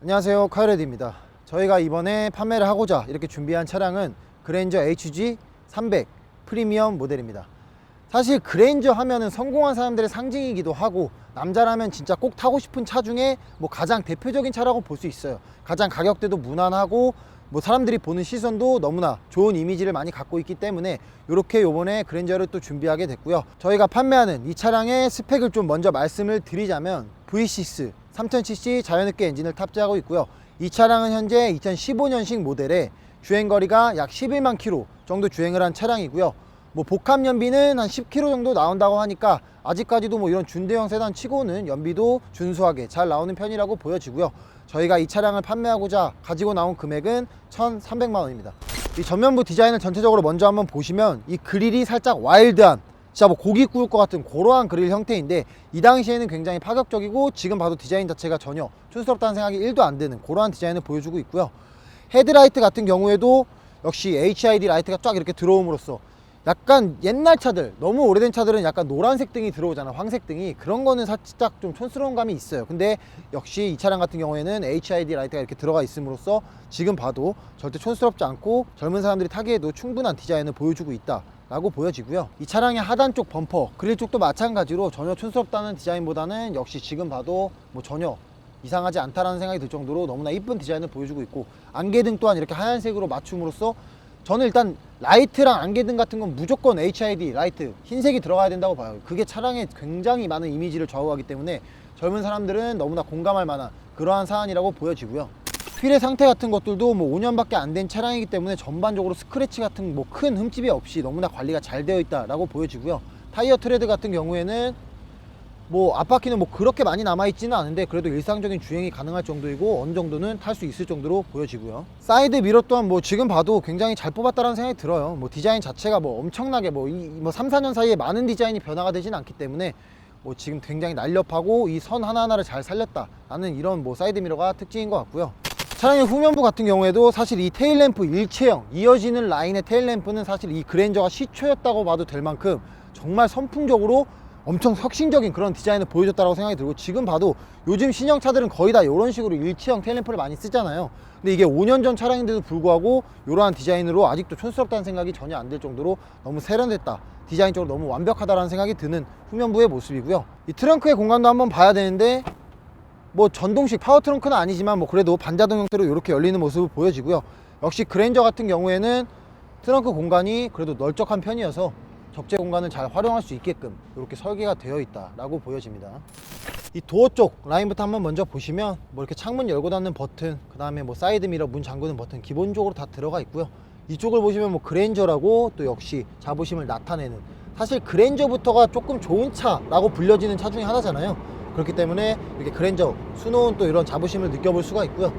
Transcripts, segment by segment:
안녕하세요, 카이레드입니다. 저희가 이번에 판매를 하고자 이렇게 준비한 차량은 그랜저 HG 300 프리미엄 모델입니다. 사실 그랜저 하면은 성공한 사람들의 상징이기도 하고, 남자라면 진짜 꼭 타고 싶은 차 중에 가장 대표적인 차라고 볼 수 있어요. 가장 가격대도 무난하고 사람들이 보는 시선도 너무나 좋은 이미지를 많이 갖고 있기 때문에 이렇게 요번에 그랜저를 또 준비하게 됐고요. 저희가 판매하는 이 차량의 스펙을 좀 먼저 말씀을 드리자면 V6 3000cc 자연흡기 엔진을 탑재하고 있고요. 이 차량은 현재 2015년식 모델에 주행거리가 약 11만 km 정도 주행을 한 차량이고요. 복합 연비는 한 10km 정도 나온다고 하니까 아직까지도 이런 준대형 세단 치고는 연비도 준수하게 잘 나오는 편이라고 보여지고요. 저희가 이 차량을 판매하고자 가지고 나온 금액은 1,300만 원입니다. 이 전면부 디자인을 전체적으로 먼저 한번 보시면 이 그릴이 살짝 와일드한, 진짜 고기 구울 것 같은 그러한 그릴 형태인데, 이 당시에는 굉장히 파격적이고 지금 봐도 디자인 자체가 전혀 촌스럽다는 생각이 1도 안 드는 그러한 디자인을 보여주고 있고요. 헤드라이트 같은 경우에도 역시 HID 라이트가 쫙 이렇게 들어옴으로써 약간 옛날 차들, 너무 오래된 차들은 약간 노란색 등이 들어오잖아, 황색 등이. 그런 거는 살짝 좀 촌스러운 감이 있어요. 근데 역시 이 차량 같은 경우에는 HID 라이트가 이렇게 들어가 있음으로써 지금 봐도 절대 촌스럽지 않고 젊은 사람들이 타기에도 충분한 디자인을 보여주고 있다 라고 보여지고요. 이 차량의 하단 쪽 범퍼, 그릴 쪽도 마찬가지로 전혀 촌스럽다는 디자인보다는 역시 지금 봐도 전혀 이상하지 않다라는 생각이 들 정도로 너무나 이쁜 디자인을 보여주고 있고, 안개등 또한 이렇게 하얀색으로 맞춤으로써 저는 일단 라이트랑 안개등 같은 건 무조건 HID 라이트 흰색이 들어가야 된다고 봐요. 그게 차량에 굉장히 많은 이미지를 좌우하기 때문에 젊은 사람들은 너무나 공감할 만한 그러한 사안이라고 보여지고요. 휠의 상태 같은 것들도 5년밖에 안 된 차량이기 때문에 전반적으로 스크래치 같은 큰 흠집이 없이 너무나 관리가 잘 되어 있다라고 보여지고요. 타이어 트레드 같은 경우에는 앞바퀴는 그렇게 많이 남아있지는 않은데 그래도 일상적인 주행이 가능할 정도이고 어느 정도는 탈 수 있을 정도로 보여지고요. 사이드 미러 또한 지금 봐도 굉장히 잘 뽑았다는 생각이 들어요. 디자인 자체가 엄청나게 3, 4년 사이에 많은 디자인이 변화가 되진 않기 때문에 지금 굉장히 날렵하고 이 선 하나하나를 잘 살렸다라는 이런 사이드 미러가 특징인 것 같고요. 차량의 후면부 같은 경우에도 사실 이 테일램프 일체형 이어지는 라인의 테일램프는 사실 이 그랜저가 시초였다고 봐도 될 만큼 정말 선풍적으로 엄청 혁신적인 그런 디자인을 보여줬다고 생각이 들고, 지금 봐도 요즘 신형 차들은 거의 다 이런 식으로 일체형 테일램프를 많이 쓰잖아요. 근데 이게 5년 전 차량인데도 불구하고 이러한 디자인으로 아직도 촌스럽다는 생각이 전혀 안 들 정도로 너무 세련됐다, 디자인적으로 너무 완벽하다라는 생각이 드는 후면부의 모습이고요. 이 트렁크의 공간도 한번 봐야 되는데 전동식 파워 트렁크는 아니지만 그래도 반자동 형태로 이렇게 열리는 모습을 보여지고요. 역시 그랜저 같은 경우에는 트렁크 공간이 그래도 널쩍한 편이어서 적재 공간을 잘 활용할 수 있게끔 이렇게 설계가 되어 있다라고 보여집니다. 이 도어 쪽 라인부터 한번 먼저 보시면 이렇게 창문 열고 닫는 버튼, 그 다음에 사이드 미러 문 잠그는 버튼 기본적으로 다 들어가 있고요. 이쪽을 보시면 그랜저라고 또 역시 자부심을 나타내는, 사실 그랜저부터가 조금 좋은 차라고 불려지는 차 중에 하나잖아요. 그렇기 때문에 이렇게 그랜저 수놓은 또 이런 자부심을 느껴볼 수가 있고요.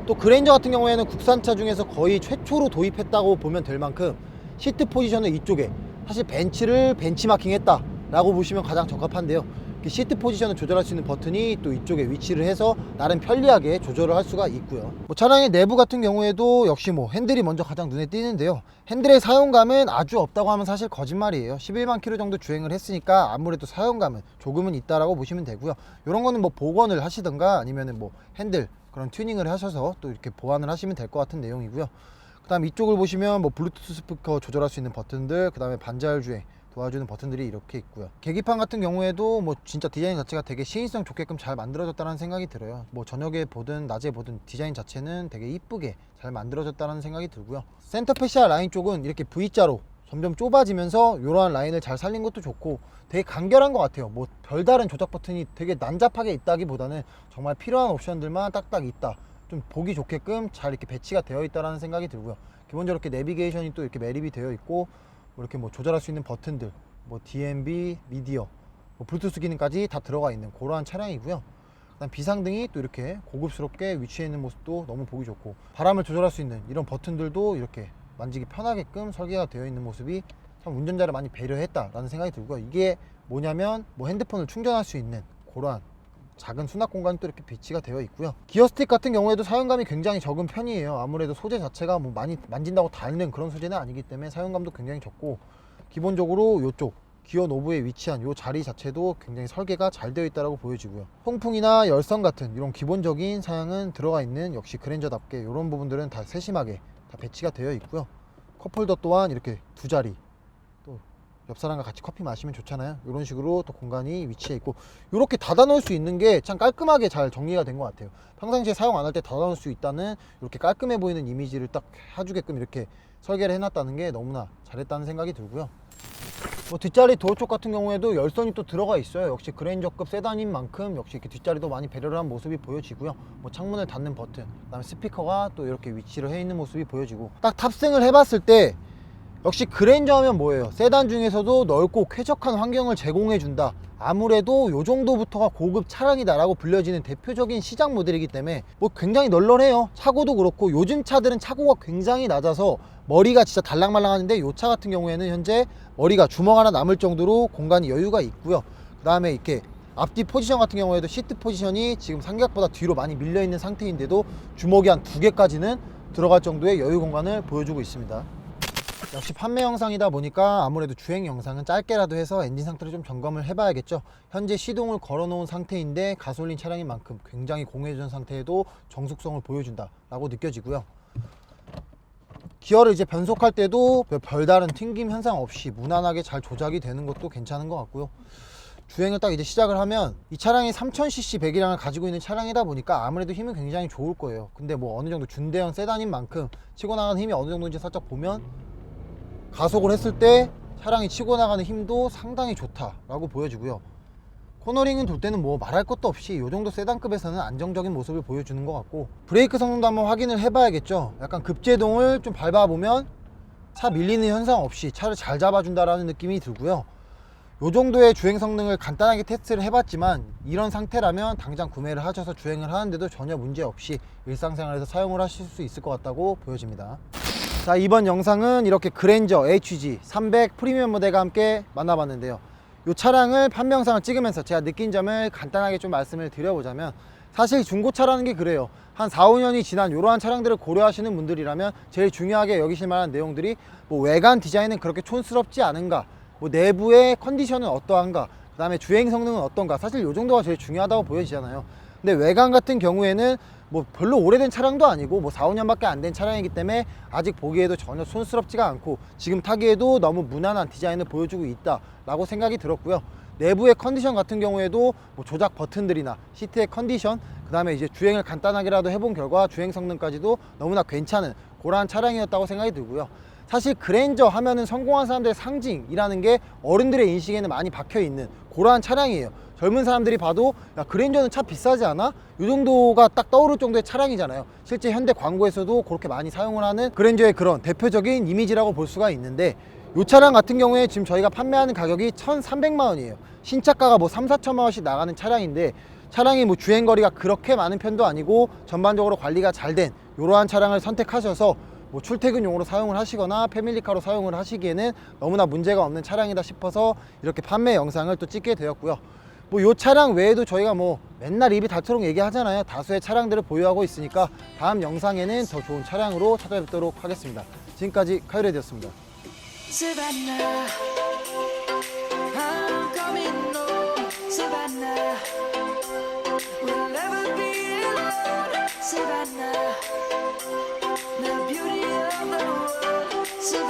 또 그랜저 같은 경우에는 국산차 중에서 거의 최초로 도입했다고 보면 될 만큼 시트 포지션을 이쪽에, 사실 벤츠를 벤치마킹 했다 라고 보시면 가장 적합한데요. 시트 포지션을 조절할 수 있는 버튼이 또 이쪽에 위치를 해서 나름 편리하게 조절을 할 수가 있고요. 차량의 내부 같은 경우에도 역시 핸들이 먼저 가장 눈에 띄는데요. 핸들의 사용감은 아주 없다고 하면 사실 거짓말이에요. 11만 km 정도 주행을 했으니까 아무래도 사용감은 조금은 있다라고 보시면 되고요. 이런 거는 복원을 하시든가 아니면은 핸들 그런 튜닝을 하셔서 또 이렇게 보완을 하시면 될 것 같은 내용이고요. 그 다음 이쪽을 보시면 블루투스 스피커 조절할 수 있는 버튼들, 그 다음에 반자율 주행 도와주는 버튼들이 이렇게 있고요. 계기판 같은 경우에도 진짜 디자인 자체가 되게 시인성 좋게끔 잘 만들어졌다는 생각이 들어요. 저녁에 보든 낮에 보든 디자인 자체는 되게 이쁘게 잘 만들어졌다는 생각이 들고요. 센터 패시아 라인 쪽은 이렇게 V자로 점점 좁아지면서 이러한 라인을 잘 살린 것도 좋고 되게 간결한 것 같아요. 별다른 조작 버튼이 되게 난잡하게 있다기보다는 정말 필요한 옵션들만 딱딱 있다, 좀 보기 좋게끔 잘 이렇게 배치가 되어 있다는 생각이 들고요. 기본적으로 이렇게 내비게이션이 또 이렇게 매립이 되어 있고 이렇게 조절할 수 있는 버튼들, DMB, 미디어, 블루투스 기능까지 다 들어가 있는 그러한 차량이고요. 그다음 비상등이 또 이렇게 고급스럽게 위치해 있는 모습도 너무 보기 좋고, 바람을 조절할 수 있는 이런 버튼들도 이렇게 만지기 편하게끔 설계가 되어 있는 모습이 참 운전자를 많이 배려했다라는 생각이 들고요. 이게 뭐냐면 핸드폰을 충전할 수 있는 그러한 작은 수납 공간도 이렇게 비치가 되어 있고요. 기어 스틱 같은 경우에도 사용감이 굉장히 적은 편이에요. 아무래도 소재 자체가 많이 만진다고 닳는 그런 소재는 아니기 때문에 사용감도 굉장히 적고, 기본적으로 이쪽 기어 노브에 위치한 이 자리 자체도 굉장히 설계가 잘 되어 있다고 보여지고요. 통풍이나 열선 같은 이런 기본적인 사양은 들어가 있는 역시 그랜저답게 이런 부분들은 다 세심하게 다 배치가 되어 있고요. 컵홀더 또한 이렇게 두 자리, 또 옆 사람과 같이 커피 마시면 좋잖아요. 이런 식으로 또 공간이 위치해 있고, 이렇게 닫아 놓을 수 있는 게 참 깔끔하게 잘 정리가 된 것 같아요. 평상시에 사용 안 할 때 닫아 놓을 수 있다는 이렇게 깔끔해 보이는 이미지를 딱 해주게끔 이렇게 설계를 해놨다는 게 너무나 잘했다는 생각이 들고요. 뭐 뒷자리 도어 쪽 같은 경우에도 열선이 또 들어가 있어요. 역시 그랜저급 세단인 만큼 역시 이렇게 뒷자리도 많이 배려를 한 모습이 보여지고요. 뭐 창문을 닫는 버튼, 그다음에 스피커가 또 이렇게 위치를 해 있는 모습이 보여지고, 딱 탑승을 해봤을 때 역시 그랜저 하면 뭐예요? 세단 중에서도 넓고 쾌적한 환경을 제공해 준다. 아무래도 요 정도부터가 고급 차량이다 라고 불려지는 대표적인 시장 모델이기 때문에 뭐 굉장히 널널해요. 차고도 그렇고, 요즘 차들은 차고가 굉장히 낮아서 머리가 진짜 달랑말랑 하는데 요 차 같은 경우에는 현재 머리가 주먹 하나 남을 정도로 공간이 여유가 있고요. 그 다음에 이렇게 앞뒤 포지션 같은 경우에도 시트 포지션이 지금 상격보다 뒤로 많이 밀려 있는 상태인데도 주먹이 한 2개까지는 들어갈 정도의 여유 공간을 보여주고 있습니다. 역시 판매 영상이다 보니까 아무래도 주행 영상은 짧게라도 해서 엔진 상태를 좀 점검을 해봐야겠죠. 현재 시동을 걸어 놓은 상태인데 가솔린 차량인 만큼 굉장히 공회전 상태에도 정숙성을 보여준다 라고 느껴지고요. 기어를 이제 변속할 때도 별다른 튕김 현상 없이 무난하게 잘 조작이 되는 것도 괜찮은 것 같고요. 주행을 딱 이제 시작을 하면 이 차량이 3000cc 배기량을 가지고 있는 차량이다 보니까 아무래도 힘은 굉장히 좋을 거예요. 근데 뭐 어느 정도 준대형 세단인 만큼 치고 나가는 힘이 어느 정도인지 살짝 보면, 가속을 했을 때 차량이 치고 나가는 힘도 상당히 좋다라고 보여지고요. 코너링은 돌 때는 뭐 말할 것도 없이 이 정도 세단급에서는 안정적인 모습을 보여주는 것 같고, 브레이크 성능도 한번 확인을 해봐야겠죠. 약간 급제동을 좀 밟아보면 차 밀리는 현상 없이 차를 잘 잡아준다라는 느낌이 들고요. 이 정도의 주행 성능을 간단하게 테스트를 해봤지만 이런 상태라면 당장 구매를 하셔서 주행을 하는데도 전혀 문제 없이 일상생활에서 사용을 하실 수 있을 것 같다고 보여집니다. 자, 이번 영상은 이렇게 그랜저 HG 300 프리미엄 모델과 함께 만나봤는데요. 이 차량을 판매 영상을 찍으면서 제가 느낀 점을 간단하게 좀 말씀을 드려보자면, 사실 중고차라는 게 그래요. 한 4, 5년이 지난 이러한 차량들을 고려하시는 분들이라면 제일 중요하게 여기실 만한 내용들이 뭐 외관 디자인은 그렇게 촌스럽지 않은가, 뭐 내부의 컨디션은 어떠한가, 그 다음에 주행 성능은 어떤가, 사실 이 정도가 제일 중요하다고 보여지잖아요. 근데 외관 같은 경우에는 뭐 별로 오래된 차량도 아니고 뭐 4, 5년밖에 안 된 차량이기 때문에 아직 보기에도 전혀 촌스럽지가 않고 지금 타기에도 너무 무난한 디자인을 보여주고 있다 라고 생각이 들었고요. 내부의 컨디션 같은 경우에도 뭐 조작 버튼들이나 시트의 컨디션, 그 다음에 이제 주행을 간단하게라도 해본 결과 주행 성능까지도 너무나 괜찮은 그러한 차량이었다고 생각이 들고요. 사실 그랜저 하면은 성공한 사람들의 상징이라는 게 어른들의 인식에는 많이 박혀있는 그러한 차량이에요. 젊은 사람들이 봐도 야, 그랜저는 차 비싸지 않아? 이 정도가 딱 떠오를 정도의 차량이잖아요. 실제 현대 광고에서도 그렇게 많이 사용을 하는 그랜저의 그런 대표적인 이미지라고 볼 수가 있는데, 이 차량 같은 경우에 지금 저희가 판매하는 가격이 1,300만 원이에요. 신차가가 뭐 3, 4천만 원씩 나가는 차량인데, 차량이 뭐 주행거리가 그렇게 많은 편도 아니고 전반적으로 관리가 잘 된 이러한 차량을 선택하셔서 뭐 출퇴근용으로 사용을 하시거나 패밀리카로 사용을 하시기에는 너무나 문제가 없는 차량이다 싶어서 이렇게 판매 영상을 또 찍게 되었고요. 뭐 이 차량 외에도 저희가 뭐 맨날 입이 닳도록 얘기하잖아요. 다수의 차량들을 보유하고 있으니까 다음 영상에는 더 좋은 차량으로 찾아뵙도록 하겠습니다. 지금까지 카이레드였습니다. Savannah, I'm coming home. Savannah, we'll never be alone. Savannah, the beauty of the world. Savannah.